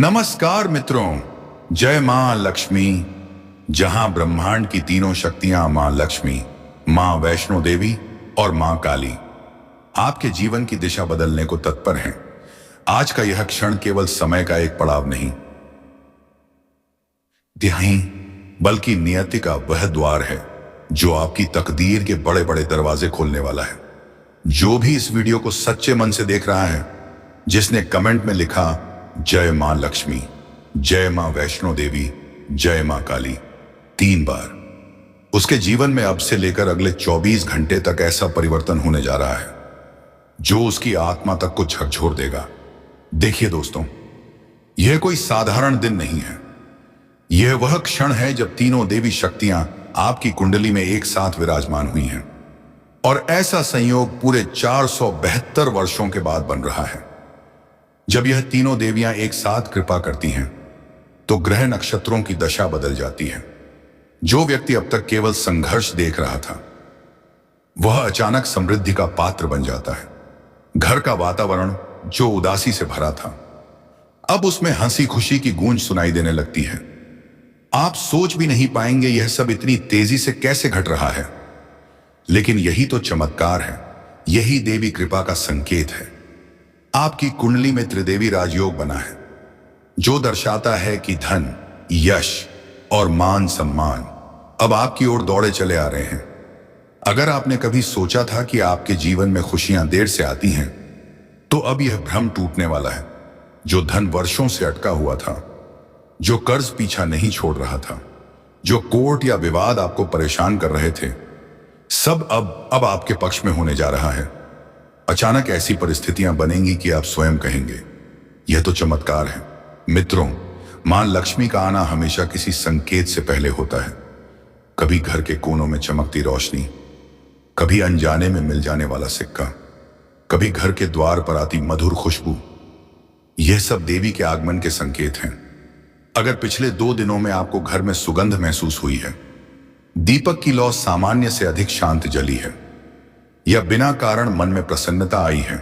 नमस्कार मित्रों, जय मां लक्ष्मी। जहां ब्रह्मांड की तीनों शक्तियां मां लक्ष्मी, मां वैष्णो देवी और मां काली आपके जीवन की दिशा बदलने को तत्पर हैं। आज का यह क्षण केवल समय का एक पड़ाव नहीं तिहाई, बल्कि नियति का वह द्वार है जो आपकी तकदीर के बड़े बड़े दरवाजे खोलने वाला है। जो भी इस वीडियो को सच्चे मन से देख रहा है, जिसने कमेंट में लिखा जय मां लक्ष्मी, जय मां वैष्णो देवी, जय मां काली 3 बार, उसके जीवन में अब से लेकर अगले 24 घंटे तक ऐसा परिवर्तन होने जा रहा है जो उसकी आत्मा तक को झकझोर देगा। देखिए दोस्तों, यह कोई साधारण दिन नहीं है। यह वह क्षण है जब तीनों देवी शक्तियां आपकी कुंडली में एक साथ विराजमान हुई हैं, और ऐसा संयोग पूरे 472 वर्षों के बाद बन रहा है। जब यह तीनों देवियां एक साथ कृपा करती हैं तो ग्रह नक्षत्रों की दशा बदल जाती है। जो व्यक्ति अब तक केवल संघर्ष देख रहा था, वह अचानक समृद्धि का पात्र बन जाता है। घर का वातावरण जो उदासी से भरा था, अब उसमें हंसी खुशी की गूंज सुनाई देने लगती है। आप सोच भी नहीं पाएंगे यह सब इतनी तेजी से कैसे घट रहा है, लेकिन यही तो चमत्कार है। यही देवी कृपा का संकेत है। आपकी कुंडली में त्रिदेवी राजयोग बना है, जो दर्शाता है कि धन, यश और मान सम्मान अब आपकी ओर दौड़े चले आ रहे हैं। अगर आपने कभी सोचा था कि आपके जीवन में खुशियां देर से आती हैं, तो अब यह भ्रम टूटने वाला है। जो धन वर्षों से अटका हुआ था, जो कर्ज पीछा नहीं छोड़ रहा था, जो कोर्ट या विवाद आपको परेशान कर रहे थे, सब अब आपके पक्ष में होने जा रहा है। अचानक ऐसी परिस्थितियां बनेंगी कि आप स्वयं कहेंगे, यह तो चमत्कार है। मित्रों, मां लक्ष्मी का आना हमेशा किसी संकेत से पहले होता है। कभी घर के कोनों में चमकती रोशनी, कभी अनजाने में मिल जाने वाला सिक्का, कभी घर के द्वार पर आती मधुर खुशबू। यह सब देवी के आगमन के संकेत हैं। अगर पिछले 2 दिनों में आपको घर में सुगंध महसूस हुई है, दीपक की लौ सामान्य से अधिक शांत जली है, या बिना कारण मन में प्रसन्नता आई है,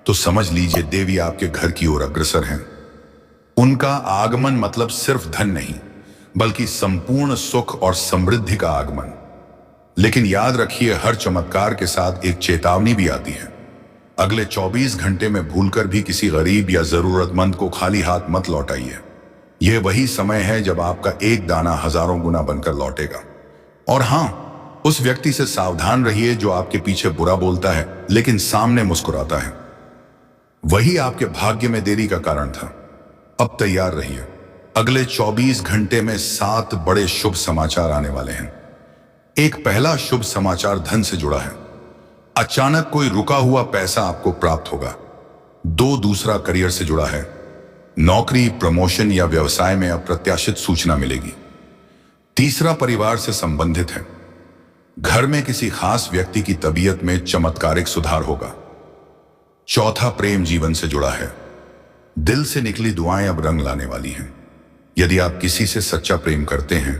तो समझ लीजिए देवी आपके घर की ओर अग्रसर हैं। उनका आगमन मतलब सिर्फ धन नहीं, बल्कि संपूर्ण सुख और समृद्धि का आगमन। लेकिन याद रखिए, हर चमत्कार के साथ एक चेतावनी भी आती है। अगले 24 घंटे में भूलकर भी किसी गरीब या जरूरतमंद को खाली हाथ मत लौटाइए। यह वही समय है जब आपका एक दाना हजारों गुना बनकर लौटेगा। और हां, उस व्यक्ति से सावधान रहिए जो आपके पीछे बुरा बोलता है लेकिन सामने मुस्कुराता है। वही आपके भाग्य में देरी का कारण था। अब तैयार रहिए, अगले 24 घंटे में 7 बड़े शुभ समाचार आने वाले हैं। एक पहला शुभ समाचार धन से जुड़ा है। अचानक कोई रुका हुआ पैसा आपको प्राप्त होगा। 2 दूसरा करियर से जुड़ा है। नौकरी, प्रमोशन या व्यवसाय में अप्रत्याशित सूचना मिलेगी। तीसरा परिवार से संबंधित है। घर में किसी खास व्यक्ति की तबीयत में चमत्कारिक सुधार होगा। चौथा प्रेम जीवन से जुड़ा है। दिल से निकली दुआएं अब रंग लाने वाली हैं। यदि आप किसी से सच्चा प्रेम करते हैं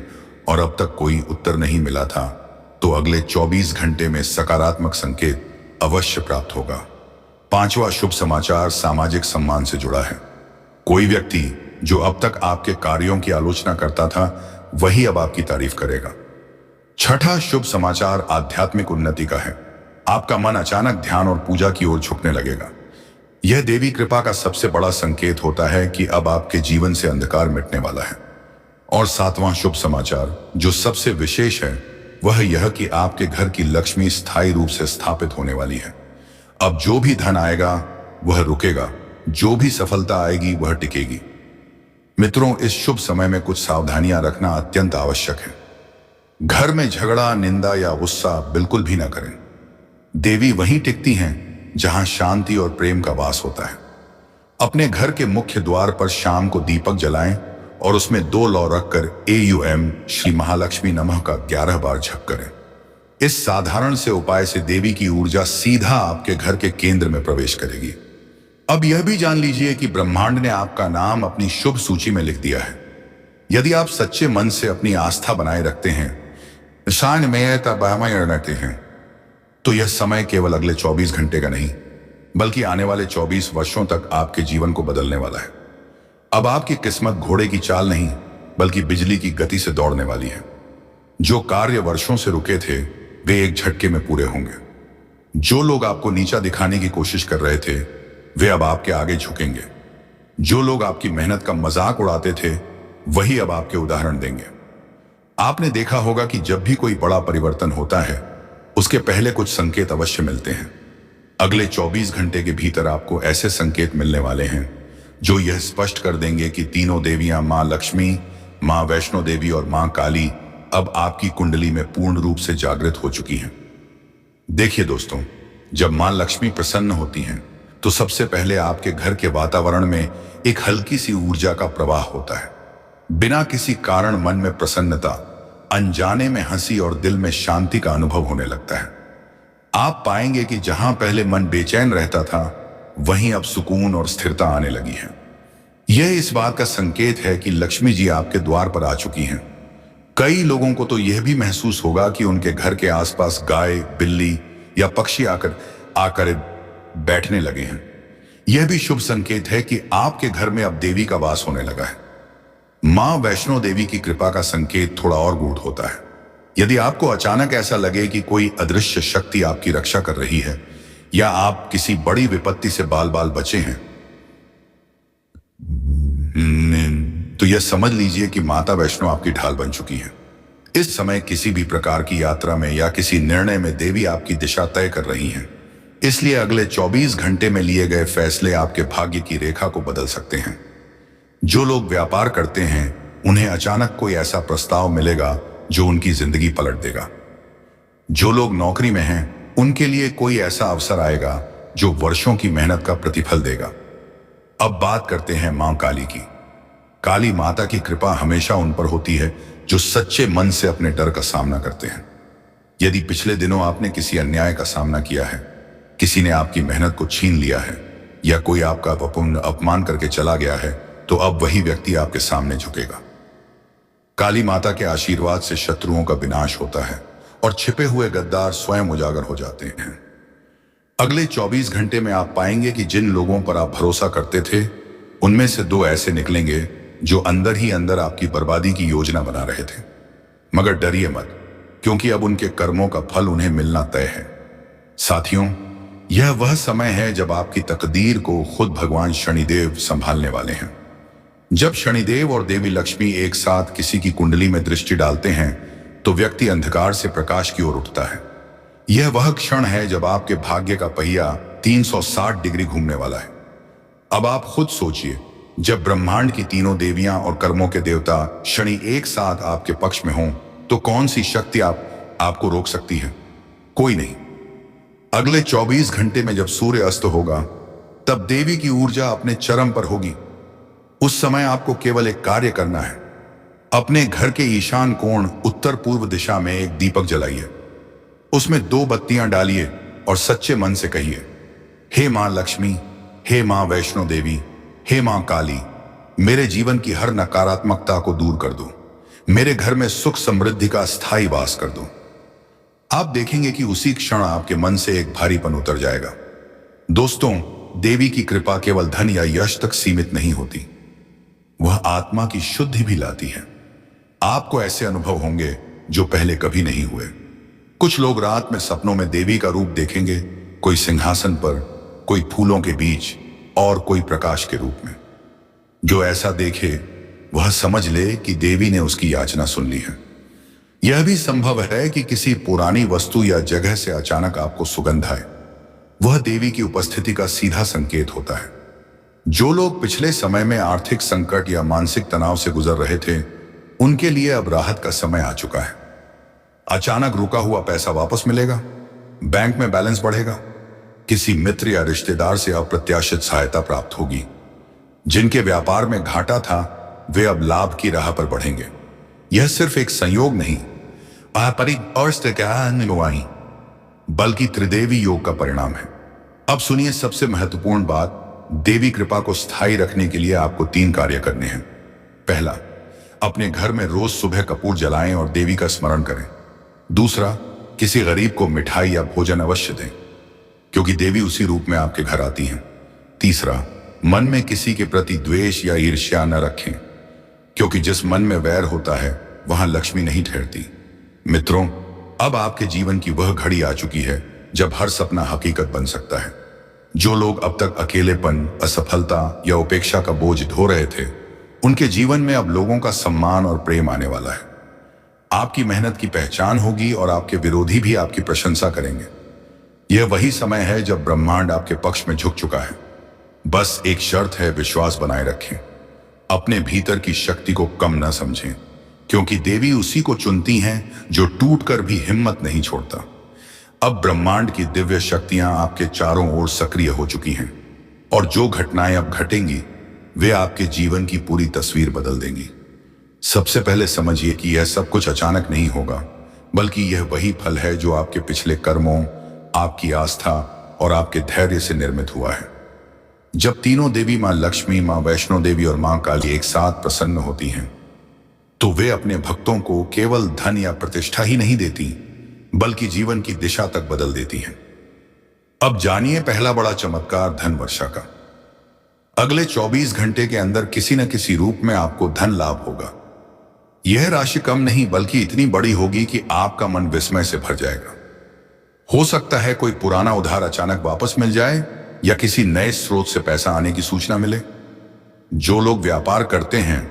और अब तक कोई उत्तर नहीं मिला था, तो अगले 24 घंटे में सकारात्मक संकेत अवश्य प्राप्त होगा। पांचवा शुभ समाचार सामाजिक सम्मान से जुड़ा है। कोई व्यक्ति जो अब तक आपके कार्यों की आलोचना करता था, वही अब आपकी तारीफ करेगा। छठा शुभ समाचार आध्यात्मिक उन्नति का है। आपका मन अचानक ध्यान और पूजा की ओर झुकने लगेगा। यह देवी कृपा का सबसे बड़ा संकेत होता है कि अब आपके जीवन से अंधकार मिटने वाला है। और 7वां शुभ समाचार जो सबसे विशेष है, वह यह कि आपके घर की लक्ष्मी स्थायी रूप से स्थापित होने वाली है। अब जो भी धन आएगा वह रुकेगा, जो भी सफलता आएगी वह टिकेगी। मित्रों, इस शुभ समय में कुछ सावधानियां रखना अत्यंत आवश्यक है। घर में झगड़ा, निंदा या गुस्सा बिल्कुल भी ना करें। देवी वहीं टिकती हैं जहां शांति और प्रेम का वास होता है। अपने घर के मुख्य द्वार पर शाम को दीपक जलाएं और उसमें 2 लौ रखकर AUM श्री महालक्ष्मी नमः का 11 बार जप करें। इस साधारण से उपाय से देवी की ऊर्जा सीधा आपके घर के केंद्र में प्रवेश करेगी। अब यह भी जान लीजिए कि ब्रह्मांड ने आपका नाम अपनी शुभ सूची में लिख दिया है। यदि आप सच्चे मन से अपनी आस्था बनाए रखते हैं, तो यह समय केवल अगले 24 घंटे का नहीं, बल्कि आने वाले 24 वर्षों तक आपके जीवन को बदलने वाला है। अब आपकी किस्मत घोड़े की चाल नहीं बल्कि बिजली की गति से दौड़ने वाली है। जो कार्य वर्षों से रुके थे वे एक झटके में पूरे होंगे। जो लोग आपको नीचा दिखाने की कोशिश कर रहे थे वे अब आपके आगे झुकेंगे। जो लोग आपकी मेहनत का मजाक उड़ाते थे वही अब आपके उदाहरण देंगे। आपने देखा होगा कि जब भी कोई बड़ा परिवर्तन होता है उसके पहले कुछ संकेत अवश्य मिलते हैं। अगले 24 घंटे के भीतर आपको ऐसे संकेत मिलने वाले हैं जो यह स्पष्ट कर देंगे कि तीनों देवियां मां लक्ष्मी, मां वैष्णो देवी और मां काली अब आपकी कुंडली में पूर्ण रूप से जागृत हो चुकी हैं। देखिए दोस्तों, जब मां लक्ष्मी प्रसन्न होती हैं तो सबसे पहले आपके घर के वातावरण में एक हल्की सी ऊर्जा का प्रवाह होता है। बिना किसी कारण मन में प्रसन्नता, अनजाने में हंसी और दिल में शांति का अनुभव होने लगता है। आप पाएंगे कि जहां पहले मन बेचैन रहता था वहीं अब सुकून और स्थिरता आने लगी है। यह इस बात का संकेत है कि लक्ष्मी जी आपके द्वार पर आ चुकी हैं। कई लोगों को तो यह भी महसूस होगा कि उनके घर के आसपास गाय, बिल्ली या पक्षी आकर बैठने लगे हैं। यह भी शुभ संकेत है कि आपके घर में अब देवी का वास होने लगा है। मां वैष्णो देवी की कृपा का संकेत थोड़ा और गूढ़ होता है। यदि आपको अचानक ऐसा लगे कि कोई अदृश्य शक्ति आपकी रक्षा कर रही है या आप किसी बड़ी विपत्ति से बाल बाल बचे हैं, तो यह समझ लीजिए कि माता वैष्णो आपकी ढाल बन चुकी है। इस समय किसी भी प्रकार की यात्रा में या किसी निर्णय में देवी आपकी दिशा तय कर रही हैं। इसलिए अगले 24 घंटे में लिए गए फैसले आपके भाग्य की रेखा को बदल सकते हैं। जो लोग व्यापार करते हैं उन्हें अचानक कोई ऐसा प्रस्ताव मिलेगा जो उनकी जिंदगी पलट देगा। जो लोग नौकरी में हैं उनके लिए कोई ऐसा अवसर आएगा जो वर्षों की मेहनत का प्रतिफल देगा। अब बात करते हैं मां काली की। काली माता की कृपा हमेशा उन पर होती है जो सच्चे मन से अपने डर का सामना करते हैं। यदि पिछले दिनों आपने किसी अन्याय का सामना किया है, किसी ने आपकी मेहनत को छीन लिया है या कोई आपका अपमान करके चला गया है, तो अब वही व्यक्ति आपके सामने झुकेगा। काली माता के आशीर्वाद से शत्रुओं का विनाश होता है और छिपे हुए गद्दार स्वयं उजागर हो जाते हैं। अगले 24 घंटे में आप पाएंगे कि जिन लोगों पर आप भरोसा करते थे उनमें से 2 ऐसे निकलेंगे जो अंदर ही अंदर आपकी बर्बादी की योजना बना रहे थे। मगर डरिए मत, क्योंकि अब उनके कर्मों का फल उन्हें मिलना तय है। साथियों, यह वह समय है जब आपकी तकदीर को खुद भगवान शनिदेव संभालने वाले हैं। जब शनिदेव और देवी लक्ष्मी एक साथ किसी की कुंडली में दृष्टि डालते हैं तो व्यक्ति अंधकार से प्रकाश की ओर उठता है। यह वह क्षण है जब आपके भाग्य का पहिया 360 डिग्री घूमने वाला है। अब आप खुद सोचिए, जब ब्रह्मांड की तीनों देवियां और कर्मों के देवता शनि एक साथ आपके पक्ष में हों तो कौन सी शक्ति आपको रोक सकती है? कोई नहीं। अगले 24 घंटे में जब सूर्य अस्त होगा तब देवी की ऊर्जा अपने चरम पर होगी। उस समय आपको केवल एक कार्य करना है। अपने घर के ईशान कोण उत्तर पूर्व दिशा में एक दीपक जलाइए, उसमें 2 बत्तियां डालिए और सच्चे मन से कहिए, हे मां लक्ष्मी, हे मां वैष्णो देवी, हे मां काली, मेरे जीवन की हर नकारात्मकता को दूर कर दो। मेरे घर में सुख समृद्धि का स्थायी वास कर दो। आप देखेंगे कि उसी क्षण आपके मन से एक भारीपन उतर जाएगा। दोस्तों, देवी की कृपा केवल धन या यश तक सीमित नहीं होती, वह आत्मा की शुद्धि भी लाती है। आपको ऐसे अनुभव होंगे जो पहले कभी नहीं हुए। कुछ लोग रात में सपनों में देवी का रूप देखेंगे, कोई सिंहासन पर, कोई फूलों के बीच और कोई प्रकाश के रूप में। जो ऐसा देखे वह समझ ले कि देवी ने उसकी याचना सुन ली है। यह भी संभव है कि किसी पुरानी वस्तु या जगह से अचानक आपको सुगंध आए, वह देवी की उपस्थिति का सीधा संकेत होता है। जो लोग पिछले समय में आर्थिक संकट या मानसिक तनाव से गुजर रहे थे उनके लिए अब राहत का समय आ चुका है। अचानक रुका हुआ पैसा वापस मिलेगा, बैंक में बैलेंस बढ़ेगा, किसी मित्र या रिश्तेदार से अप्रत्याशित सहायता प्राप्त होगी। जिनके व्यापार में घाटा था वे अब लाभ की राह पर बढ़ेंगे। यह सिर्फ एक संयोग नहीं बल्कि त्रिदेवी योग का परिणाम है। अब सुनिए सबसे महत्वपूर्ण बात, देवी कृपा को स्थायी रखने के लिए आपको 3 कार्य करने हैं। पहला, अपने घर में रोज सुबह कपूर जलाएं और देवी का स्मरण करें। दूसरा, किसी गरीब को मिठाई या भोजन अवश्य दें, क्योंकि देवी उसी रूप में आपके घर आती हैं। तीसरा, मन में किसी के प्रति द्वेष या ईर्ष्या न रखें, क्योंकि जिस मन में वैर होता है वहां लक्ष्मी नहीं ठहरती। मित्रों, अब आपके जीवन की वह घड़ी आ चुकी है जब हर सपना हकीकत बन सकता है। जो लोग अब तक अकेलेपन, असफलता या उपेक्षा का बोझ ढो रहे थे, उनके जीवन में अब लोगों का सम्मान और प्रेम आने वाला है। आपकी मेहनत की पहचान होगी और आपके विरोधी भी आपकी प्रशंसा करेंगे। यह वही समय है जब ब्रह्मांड आपके पक्ष में झुक चुका है। बस एक शर्त है, विश्वास बनाए रखें। अपने भीतर की शक्ति को कम न समझें, क्योंकि देवी उसी को चुनती हैं जो टूटकर भी हिम्मत नहीं छोड़ता। अब ब्रह्मांड की दिव्य शक्तियां आपके चारों ओर सक्रिय हो चुकी हैं, और जो घटनाएं अब घटेंगी वे आपके जीवन की पूरी तस्वीर बदल देंगी। सबसे पहले समझिए कि यह सब कुछ अचानक नहीं होगा, बल्कि यह वही फल है जो आपके पिछले कर्मों, आपकी आस्था और आपके धैर्य से निर्मित हुआ है। जब तीनों देवी, मां लक्ष्मी, मां वैष्णो देवी और मां काली एक साथ प्रसन्न होती हैं, तो वे अपने भक्तों को केवल धन या प्रतिष्ठा ही नहीं देती, बल्कि जीवन की दिशा तक बदल देती हैं। अब जानिए पहला बड़ा चमत्कार, धन वर्षा का। अगले 24 घंटे के अंदर किसी न किसी रूप में आपको धन लाभ होगा। यह राशि कम नहीं बल्कि इतनी बड़ी होगी कि आपका मन विस्मय से भर जाएगा। हो सकता है कोई पुराना उधार अचानक वापस मिल जाए या किसी नए स्रोत से पैसा आने की सूचना मिले। जो लोग व्यापार करते हैं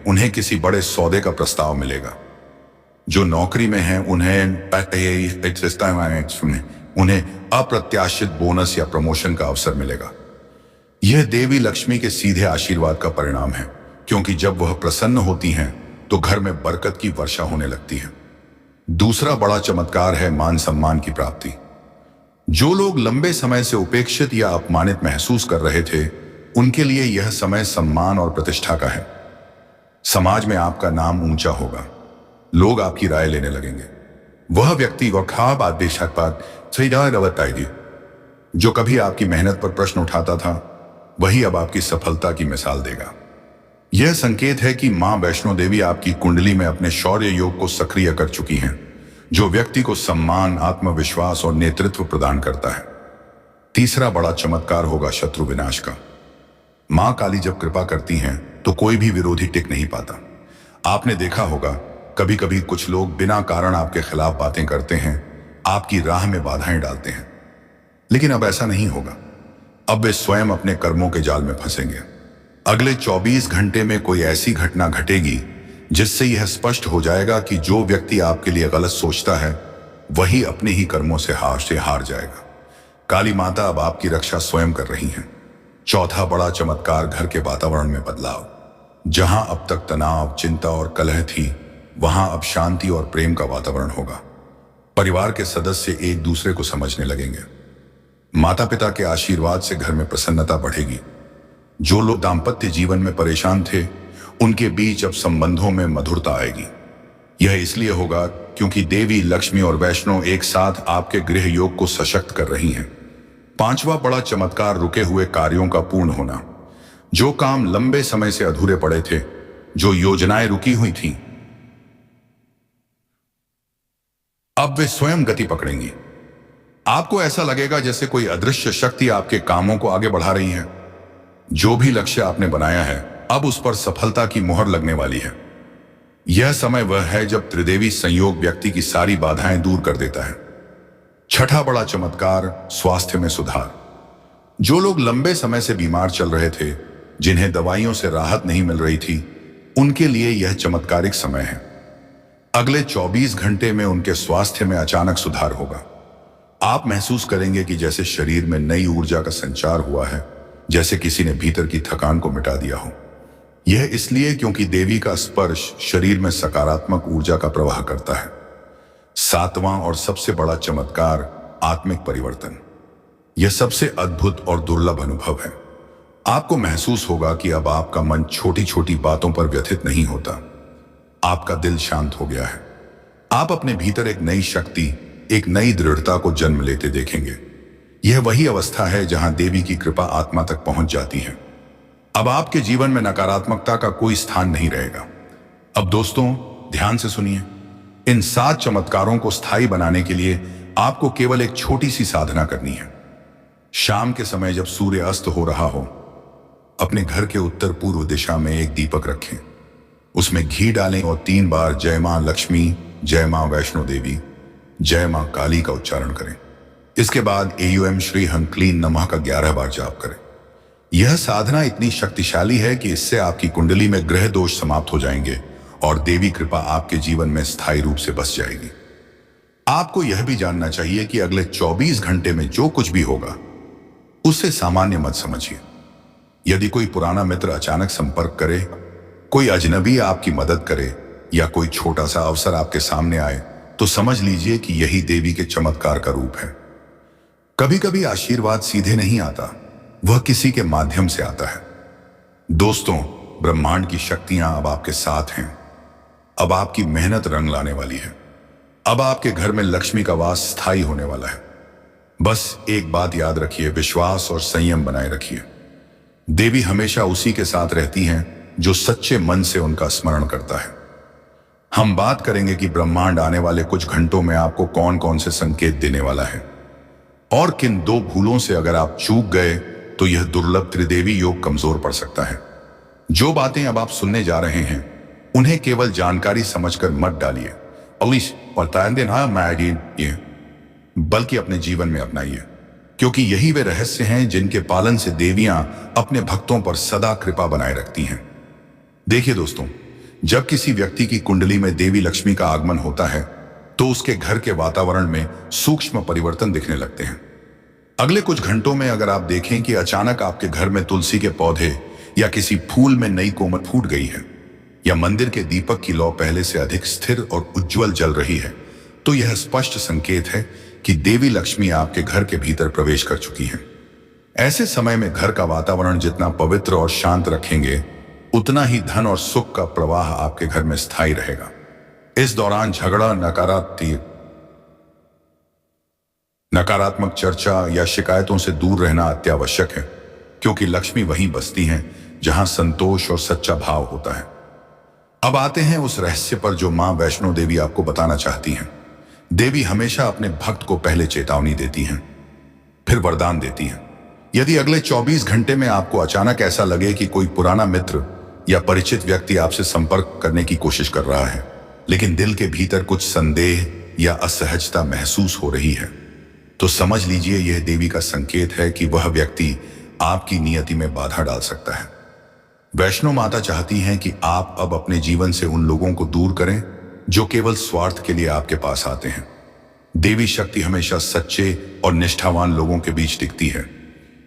उन्हें किसी बड़े सौदे का प्रस्ताव मिलेगा। जो नौकरी में हैं उन्हें अप्रत्याशित बोनस या प्रमोशन का अवसर मिलेगा। यह देवी लक्ष्मी के सीधे आशीर्वाद का परिणाम है, क्योंकि जब वह प्रसन्न होती हैं तो घर में बरकत की वर्षा होने लगती है। दूसरा बड़ा चमत्कार है मान सम्मान की प्राप्ति। जो लोग लंबे समय से उपेक्षित या अपमानित महसूस कर रहे थे, उनके लिए यह समय सम्मान और प्रतिष्ठा का है। समाज में आपका नाम ऊंचा होगा, लोग आपकी राय लेने लगेंगे। वह व्यक्ति जो कभी आपकी मेहनत पर प्रश्न उठाता था, वही अब आपकी सफलता की मिसाल देगा। यह संकेत है कि मां वैष्णो देवी आपकी कुंडली में अपने शौर्य योग को सक्रिय कर चुकी हैं, जो व्यक्ति को सम्मान, आत्मविश्वास और नेतृत्व प्रदान करता है। तीसरा बड़ा चमत्कार होगा शत्रु विनाश का। मां काली जब कृपा करती हैं तो कोई भी विरोधी टिक नहीं पाता। आपने देखा होगा, कभी कभी कुछ लोग बिना कारण आपके खिलाफ बातें करते हैं, आपकी राह में बाधाएं डालते हैं, लेकिन अब ऐसा नहीं होगा। अब वे स्वयं अपने कर्मों के जाल में फंसेंगे। अगले 24 घंटे में कोई ऐसी घटना घटेगी जिससे यह स्पष्ट हो जाएगा कि जो व्यक्ति आपके लिए गलत सोचता है, वही अपने ही कर्मों से हार जाएगा। काली माता अब आपकी रक्षा स्वयं कर रही हैं। चौथा बड़ा चमत्कार, घर के वातावरण में बदलाव। जहां अब तक तनाव, चिंता और कलह थी, वहां अब शांति और प्रेम का वातावरण होगा। परिवार के सदस्य एक दूसरे को समझने लगेंगे। माता पिता के आशीर्वाद से घर में प्रसन्नता बढ़ेगी। जो लोग दाम्पत्य जीवन में परेशान थे, उनके बीच अब संबंधों में मधुरता आएगी। यह इसलिए होगा क्योंकि देवी लक्ष्मी और वैष्णो एक साथ आपके गृह योग को सशक्त कर रही हैं। पांचवा बड़ा चमत्कार, रुके हुए कार्यों का पूर्ण होना। जो काम लंबे समय से अधूरे पड़े थे, जो योजनाएं रुकी हुई थीं, अब वे स्वयं गति पकड़ेंगी। आपको ऐसा लगेगा जैसे कोई अदृश्य शक्ति आपके कामों को आगे बढ़ा रही है। जो भी लक्ष्य आपने बनाया है, अब उस पर सफलता की मोहर लगने वाली है। यह समय वह है जब त्रिदेवी संयोग व्यक्ति की सारी बाधाएं दूर कर देता है। छठा बड़ा चमत्कार, स्वास्थ्य में सुधार। जो लोग लंबे समय से बीमार चल रहे थे, जिन्हें दवाइयों से राहत नहीं मिल रही थी, उनके लिए यह चमत्कारिक समय है। अगले 24 घंटे में उनके स्वास्थ्य में अचानक सुधार होगा। आप महसूस करेंगे कि जैसे शरीर में नई ऊर्जा का संचार हुआ है, जैसे किसी ने भीतर की थकान को मिटा दिया हो। यह इसलिए क्योंकि देवी का स्पर्श शरीर में सकारात्मक ऊर्जा का प्रवाह करता है। सातवां और सबसे बड़ा चमत्कार, आत्मिक परिवर्तन। यह सबसे अद्भुत और दुर्लभ अनुभव है। आपको महसूस होगा कि अब आपका मन छोटी छोटी बातों पर व्यथित नहीं होता। आपका दिल शांत हो गया है। आप अपने भीतर एक नई शक्ति, एक नई दृढ़ता को जन्म लेते देखेंगे। यह वही अवस्था है जहां देवी की कृपा आत्मा तक पहुंच जाती है। अब आपके जीवन में नकारात्मकता का कोई स्थान नहीं रहेगा। अब दोस्तों, ध्यान से सुनिए। इन 7 चमत्कारों को स्थायी बनाने के लिए आपको केवल एक छोटी सी साधना करनी है। शाम के समय जब सूर्य अस्त हो रहा हो, अपने घर के उत्तर पूर्व दिशा में एक दीपक रखें। उसमें घी डालें और 3 बार जय मां लक्ष्मी, जय मां वैष्णो देवी, जय मां काली का उच्चारण करें। इसके बाद एयूएम श्री हं क्लीन नमः का 11 बार जाप करें। यह साधना इतनी शक्तिशाली है कि इससे आपकी कुंडली में ग्रह दोष समाप्त हो जाएंगे और देवी कृपा आपके जीवन में स्थायी रूप से बस जाएगी। आपको यह भी जानना चाहिए कि अगले 24 घंटे में जो कुछ भी होगा उसे सामान्य मत समझिए। यदि कोई पुराना मित्र अचानक संपर्क करे, कोई अजनबी आपकी मदद करे या कोई छोटा सा अवसर आपके सामने आए, तो समझ लीजिए कि यही देवी के चमत्कार का रूप है। कभी कभी आशीर्वाद सीधे नहीं आता, वह किसी के माध्यम से आता है। दोस्तों, ब्रह्मांड की शक्तियां अब आपके साथ हैं। अब आपकी मेहनत रंग लाने वाली है। अब आपके घर में लक्ष्मी का वास स्थायी होने वाला है। बस एक बात याद रखिए, विश्वास और संयम बनाए रखिए। देवी हमेशा उसी के साथ रहती हैं जो सच्चे मन से उनका स्मरण करता है। हम बात करेंगे कि ब्रह्मांड आने वाले कुछ घंटों में आपको कौन कौन से संकेत देने वाला है और किन 2 भूलों से अगर आप चूक गए तो यह दुर्लभ त्रिदेवी योग कमजोर पड़ सकता है। जो बातें अब आप सुनने जा रहे हैं उन्हें केवल जानकारी समझकर मत डालिए बल्कि अपने जीवन में अपनाइए, क्योंकि यही वे रहस्य हैं जिनके पालन से देवियां अपने भक्तों पर सदा कृपा बनाए रखती हैं। देखिए दोस्तों, जब किसी व्यक्ति की कुंडली में देवी लक्ष्मी का आगमन होता है तो उसके घर के वातावरण में सूक्ष्म परिवर्तन दिखने लगते हैं। अगले कुछ घंटों में अगर आप देखें कि अचानक आपके घर में तुलसी के पौधे या किसी फूल में नई कोमल फूट गई है, या मंदिर के दीपक की लौ पहले से अधिक स्थिर और उज्जवल जल रही है, तो यह स्पष्ट संकेत है कि देवी लक्ष्मी आपके घर के भीतर प्रवेश कर चुकी है। ऐसे समय में घर का वातावरण जितना पवित्र और शांत रखेंगे, उतना ही धन और सुख का प्रवाह आपके घर में स्थायी रहेगा। इस दौरान झगड़ा, नकारात्मक चर्चा या शिकायतों से दूर रहना अत्यावश्यक है, क्योंकि लक्ष्मी वहीं बसती हैं जहां संतोष और सच्चा भाव होता है। अब आते हैं उस रहस्य पर जो मां वैष्णो देवी आपको बताना चाहती हैं। देवी हमेशा अपने भक्त को पहले चेतावनी देती हैं, फिर वरदान देती हैं। यदि अगले 24 घंटे में आपको अचानक ऐसा लगे कि कोई पुराना मित्र या परिचित व्यक्ति आपसे संपर्क करने की कोशिश कर रहा है, लेकिन दिल के भीतर कुछ संदेह या असहजता महसूस हो रही है, तो समझ लीजिए यह देवी का संकेत है कि वह व्यक्ति आपकी नियति में बाधा डाल सकता है। वैष्णो माता चाहती हैं कि आप अब अपने जीवन से उन लोगों को दूर करें जो केवल स्वार्थ के लिए आपके पास आते हैं। देवी शक्ति हमेशा सच्चे और निष्ठावान लोगों के बीच टिकती है।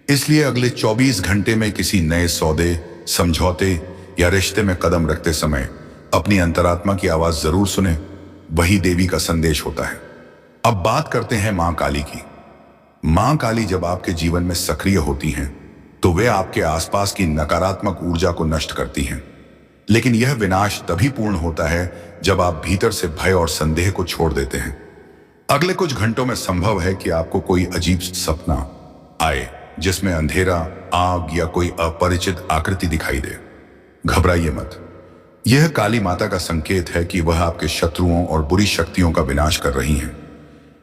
इसलिए अगले 24 घंटे में किसी नए सौदे, समझौते या रिश्ते में कदम रखते समय अपनी अंतरात्मा की आवाज जरूर सुने। वही देवी का संदेश होता है। अब बात करते हैं मां काली की। मां काली जब आपके जीवन में सक्रिय होती हैं तो वे आपके आसपास की नकारात्मक ऊर्जा को नष्ट करती हैं। लेकिन यह विनाश तभी पूर्ण होता है जब आप भीतर से भय और संदेह को छोड़ देते हैं। अगले कुछ घंटों में संभव है कि आपको कोई अजीब सपना आए जिसमें अंधेरा, आग या कोई अपरिचित आकृति दिखाई दे। घबराइए मत, यह काली माता का संकेत है कि वह आपके शत्रुओं और बुरी शक्तियों का विनाश कर रही हैं।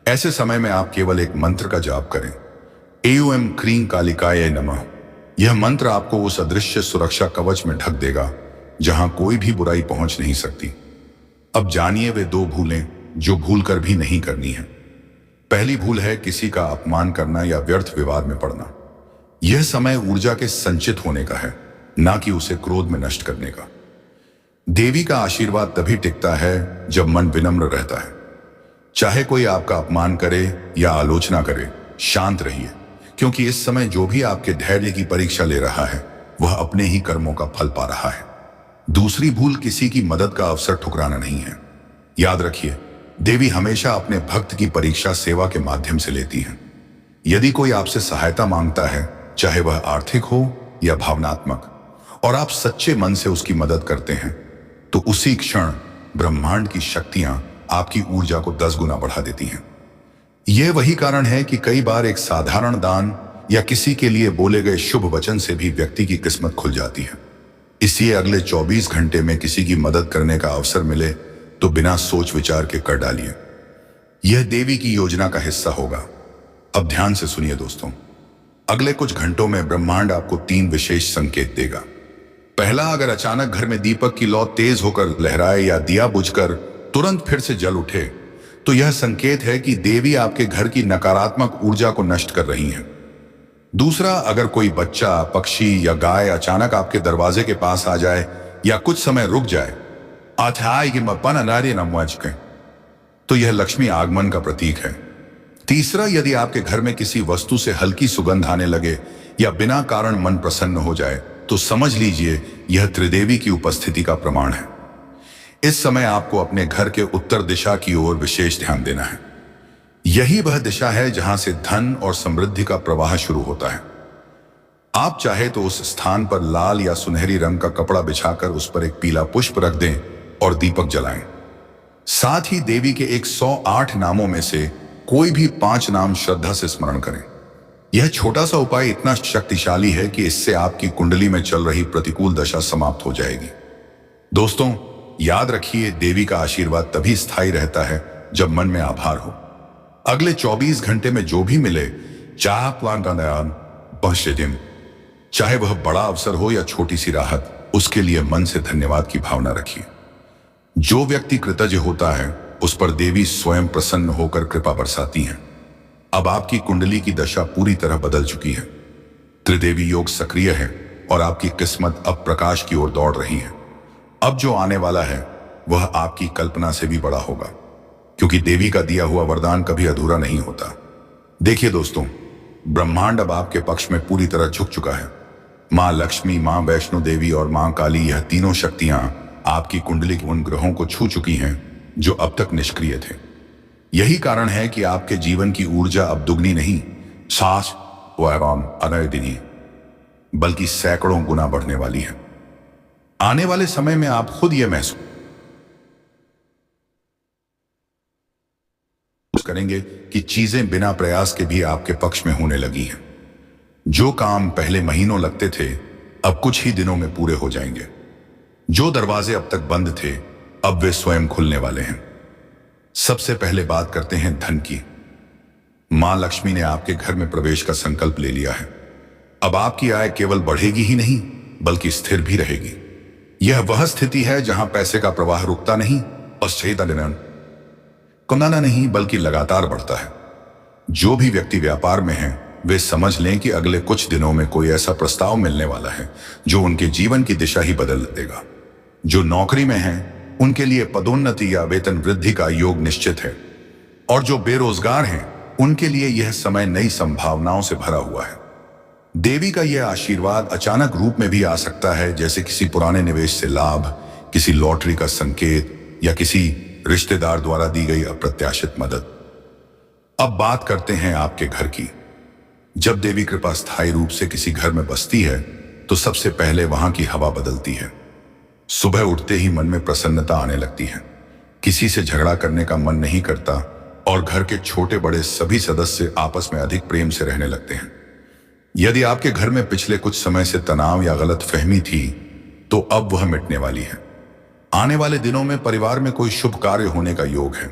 ऐसे समय में आप केवल एक मंत्र का जाप करें, एयूएम क्रीं कालिकाय नमः। यह मंत्र आपको उस अदृश्य सुरक्षा कवच में ढक देगा जहां कोई भी बुराई पहुंच नहीं सकती। अब जानिए वे 2 भूलें जो भूल कर भी नहीं करनी है। पहली भूल है किसी का अपमान करना या व्यर्थ विवाद में पड़ना। यह समय ऊर्जा के संचित होने का है, ना कि उसे क्रोध में नष्ट करने का। देवी का आशीर्वाद तभी टिकता है जब मन विनम्र रहता है। चाहे कोई आपका अपमान करे या आलोचना करे, शांत रहिए, क्योंकि इस समय जो भी आपके धैर्य की परीक्षा ले रहा है वह अपने ही कर्मों का फल पा रहा है। दूसरी भूल किसी की मदद का अवसर ठुकराना नहीं है। याद रखिए, देवी हमेशा अपने भक्त की परीक्षा सेवा के माध्यम से लेती है। यदि कोई आपसे सहायता मांगता है, चाहे वह आर्थिक हो या भावनात्मक, और आप सच्चे मन से उसकी मदद करते हैं, तो उसी क्षण ब्रह्मांड की शक्तियां आपकी ऊर्जा को 10 गुना बढ़ा देती हैं। यह वही कारण है कि कई बार एक साधारण दान या किसी के लिए बोले गए शुभ वचन से भी व्यक्ति की किस्मत खुल जाती है। इसलिए अगले 24 घंटे में किसी की मदद करने का अवसर मिले तो बिना सोच विचार के कर डालिए। यह देवी की योजना का हिस्सा होगा। अब ध्यान से सुनिए दोस्तों, अगले कुछ घंटों में ब्रह्मांड आपको 3 विशेष संकेत देगा। पहला, अगर अचानक घर में दीपक की लौ तेज होकर लहराए या दिया बुझकर तुरंत फिर से जल उठे, तो यह संकेत है कि देवी आपके घर की नकारात्मक ऊर्जा को नष्ट कर रही है। दूसरा, अगर कोई बच्चा, पक्षी या गाय अचानक आपके दरवाजे के पास आ जाए या कुछ समय रुक जाए, तो यह लक्ष्मी आगमन का प्रतीक है। तीसरा, यदि आपके घर में किसी वस्तु से हल्की सुगंध आने लगे या बिना कारण मन प्रसन्न हो जाए, तो समझ लीजिए यह त्रिदेवी की उपस्थिति का प्रमाण है। इस समय आपको अपने घर के उत्तर दिशा की ओर विशेष ध्यान देना है। यही वह दिशा है जहां से धन और समृद्धि का प्रवाह शुरू होता है। आप चाहे तो उस स्थान पर लाल या सुनहरी रंग का कपड़ा बिछाकर उस पर एक पीला पुष्प रख दें और दीपक जलाएं। साथ ही देवी के 108 नामों में से कोई भी 5 नाम श्रद्धा से स्मरण करें। यह छोटा सा उपाय इतना शक्तिशाली है कि इससे आपकी कुंडली में चल रही प्रतिकूल दशा समाप्त हो जाएगी। दोस्तों, याद रखिए, देवी का आशीर्वाद तभी स्थायी रहता है जब मन में आभार हो। अगले 24 घंटे में जो भी मिले, चाहे वह बड़ा अवसर हो या छोटी सी राहत, उसके लिए मन से धन्यवाद की भावना रखिए। जो व्यक्ति कृतज्ञ होता है, उस पर देवी स्वयं प्रसन्न होकर कृपा बरसाती हैं। अब आपकी कुंडली की दशा पूरी तरह बदल चुकी है। त्रिदेवी योग सक्रिय है और आपकी किस्मत अब प्रकाश की ओर दौड़ रही है। अब जो आने वाला है वह आपकी कल्पना से भी बड़ा होगा, क्योंकि देवी का दिया हुआ वरदान कभी अधूरा नहीं होता। देखिए दोस्तों, ब्रह्मांड अब आपके पक्ष में पूरी तरह झुक चुका है। मां लक्ष्मी, मां वैष्णो देवी और मां काली, यह तीनों शक्तियां आपकी कुंडली के उन ग्रहों को छू चुकी हैं जो अब तक निष्क्रिय थे। यही कारण है कि आपके जीवन की ऊर्जा अब दुगनी नहीं, सास व एवं अनयदिनी, बल्कि सैकड़ों गुना बढ़ने वाली है। आने वाले समय में आप खुद यह महसूस करेंगे कि चीजें बिना प्रयास के भी आपके पक्ष में होने लगी हैं। जो काम पहले महीनों लगते थे, अब कुछ ही दिनों में पूरे हो जाएंगे। जो दरवाजे अब तक बंद थे, अब वे स्वयं खुलने वाले हैं। सबसे पहले बात करते हैं धन की। मां लक्ष्मी ने आपके घर में प्रवेश का संकल्प ले लिया है। अब आपकी आय केवल बढ़ेगी ही नहीं, बल्कि स्थिर भी रहेगी। यह वह स्थिति है जहां पैसे का प्रवाह रुकता नहीं और कमाना नहीं, बल्कि लगातार बढ़ता है। जो भी व्यक्ति व्यापार में है, वे समझ लें कि अगले कुछ दिनों में कोई ऐसा प्रस्ताव मिलने वाला है जो उनके जीवन की दिशा ही बदल देगा। जो नौकरी में हैं, उनके लिए पदोन्नति या वेतन वृद्धि का योग निश्चित है, और जो बेरोजगार हैं, उनके लिए यह समय नई संभावनाओं से भरा हुआ है। देवी का यह आशीर्वाद अचानक रूप में भी आ सकता है, जैसे किसी पुराने निवेश से लाभ, किसी लॉटरी का संकेत या किसी रिश्तेदार द्वारा दी गई अप्रत्याशित मदद। अब बात करते हैं आपके घर की। जब देवी कृपा स्थायी रूप से किसी घर में बसती है, तो सबसे पहले वहां की हवा बदलती है। सुबह उठते ही मन में प्रसन्नता आने लगती है। किसी से झगड़ा करने का मन नहीं करता और घर के छोटे बड़े सभी सदस्य आपस में अधिक प्रेम से रहने लगते हैं। यदि आपके घर में पिछले कुछ समय से तनाव या गलतफहमी थी, तो अब वह मिटने वाली है। आने वाले दिनों में परिवार में कोई शुभ कार्य होने का योग है।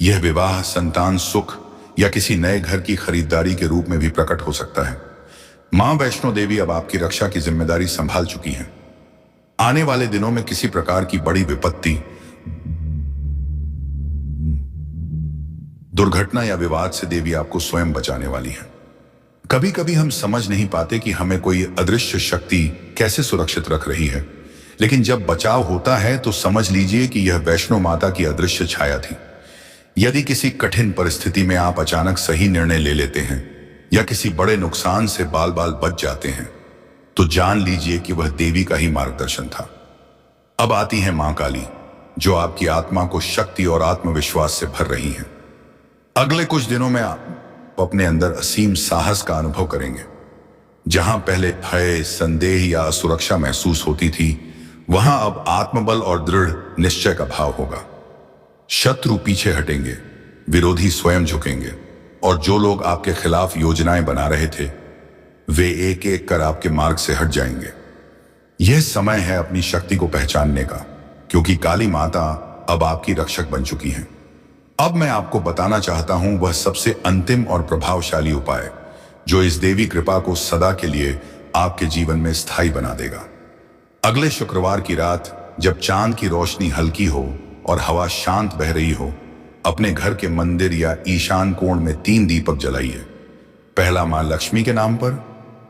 यह विवाह, संतान सुख या किसी नए घर की खरीदारी के रूप में भी प्रकट हो सकता है। मां वैष्णो देवी अब आपकी रक्षा की जिम्मेदारी संभाल चुकी हैं। आने वाले दिनों में किसी प्रकार की बड़ी विपत्ति, दुर्घटना या विवाद से देवी आपको स्वयं बचाने वाली है। कभी कभी हम समझ नहीं पाते कि हमें कोई अदृश्य शक्ति कैसे सुरक्षित रख रही है, लेकिन जब बचाव होता है तो समझ लीजिए कि यह वैष्णो माता की अदृश्य छाया थी। यदि किसी कठिन परिस्थिति में आप अचानक सही निर्णय ले लेते हैं या किसी बड़े नुकसान से बाल बाल बच जाते हैं, तो जान लीजिए कि वह देवी का ही मार्गदर्शन था। अब आती है मां काली, जो आपकी आत्मा को शक्ति और आत्मविश्वास से भर रही हैं। अगले कुछ दिनों में आप अपने अंदर असीम साहस का अनुभव करेंगे। जहां पहले भय, संदेह या असुरक्षा महसूस होती थी, वहां अब आत्मबल और दृढ़ निश्चय का भाव होगा। शत्रु पीछे हटेंगे, विरोधी स्वयं झुकेंगे, और जो लोग आपके खिलाफ योजनाएं बना रहे थे, वे एक एक कर आपके मार्ग से हट जाएंगे। यह समय है अपनी शक्ति को पहचानने का, क्योंकि काली माता अब आपकी रक्षक बन चुकी हैं। अब मैं आपको बताना चाहता हूं वह सबसे अंतिम और प्रभावशाली उपाय, जो इस देवी कृपा को सदा के लिए आपके जीवन में स्थायी बना देगा। अगले शुक्रवार की रात जब चांद की रोशनी हल्की हो और हवा शांत बह रही हो, अपने घर के मंदिर या ईशान कोण में 3 दीपक जलाइए। पहला मां लक्ष्मी के नाम पर,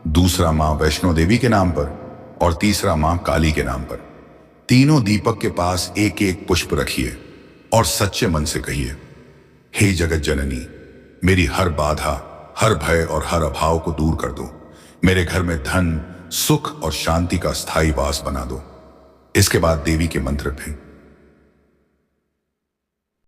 दूसरा मां वैष्णो देवी के नाम पर और तीसरा मां काली के नाम पर। तीनों दीपक के पास एक एक पुष्प रखिए और सच्चे मन से कहिए, हे जगत जननी, मेरी हर बाधा, हर भय और हर अभाव को दूर कर दो। मेरे घर में धन, सुख और शांति का स्थायी वास बना दो। इसके बाद देवी के मंत्र पे